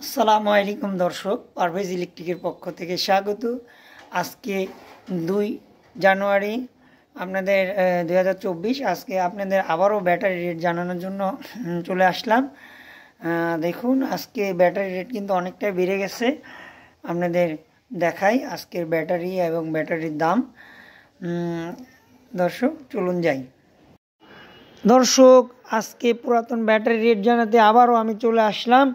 আসসালামু আলাইকুম দর্শক, পারভেজ ইলেকট্রিকের পক্ষ থেকে স্বাগত। আজকে 2 জানুয়ারি আপনাদের 2024। আজকে আপনাদের আবারও ব্যাটারি রেট জানানোর জন্য চলে আসলাম। দেখুন, আজকে ব্যাটারি রেট কিন্তু অনেকটাই বেড়ে গেছে। আপনাদের দেখাই আজকের ব্যাটারি এবং ব্যাটারির দাম। দর্শক চলুন যাই। দর্শক, আজকে পুরাতন ব্যাটারি রেট জানাতে আবারও আমি চলে আসলাম।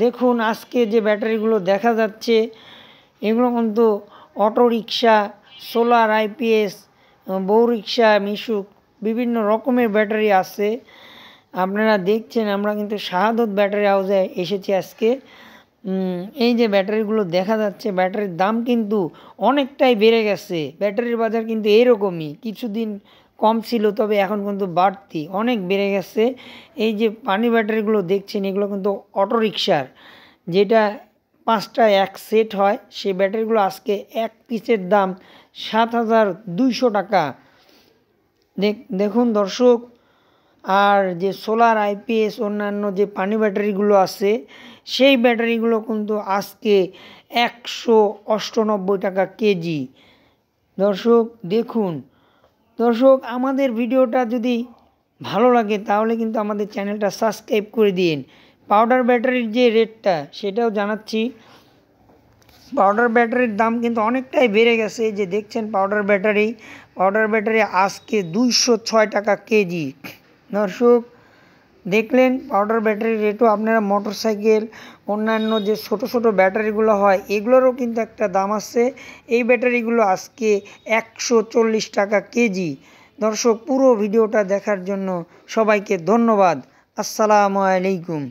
দেখুন, আজকে যে ব্যাটারিগুলো দেখা যাচ্ছে এগুলো কিন্তু অটো রিক্সা, সোলার আইপিএস, বউ রিক্সা, মিশুক বিভিন্ন রকমের ব্যাটারি আছে। আপনারা দেখছেন আমরা কিন্তু শাহাদত ব্যাটারি হাউসে এসেছি আজকে। এই যে ব্যাটারিগুলো দেখা যাচ্ছে, ব্যাটারির দাম কিন্তু অনেকটাই বেড়ে গেছে। ব্যাটারির বাজার কিন্তু এরকমই, কিছুদিন কম ছিল, তবে এখন কিন্তু বাড়তি অনেক বেড়ে গেছে। এই যে পানি ব্যাটারিগুলো দেখছেন এগুলো কিন্তু অটো রিক্সার, যেটা 5টা এক সেট হয়, সেই ব্যাটারিগুলো আজকে এক পিসের দাম 7,200 টাকা। দেখুন দর্শক, আর যে সোলার আইপিএস অন্যান্য যে পানি ব্যাটারিগুলো আছে সেই ব্যাটারিগুলো কিন্তু আজকে 198 টাকা কেজি। দর্শক দেখুন, দর্শক আমাদের ভিডিওটা যদি ভালো লাগে তাহলে কিন্তু আমাদের চ্যানেলটা সাবস্ক্রাইব করে দিন। পাউডার ব্যাটারির যে রেটটা সেটাও জানাচ্ছি। পাউডার ব্যাটারির দাম কিন্তু অনেকটাই বেড়ে গেছে। যে দেখছেন পাউডার ব্যাটারি আজকে 206 টাকা কেজি। দর্শক দেখলেন পাউডার ব্যাটারির রেটও। আপনারা মোটরসাইকেল অন্যান্য যে ছোট ছোট ব্যাটারিগুলো হয় এগুলোরও কিন্তু একটা দাম আছে। এই ব্যাটারিগুলো আজকে 140 টাকা কেজি। দর্শক পুরো ভিডিওটা দেখার জন্য সবাইকে ধন্যবাদ। আসসালামু আলাইকুম।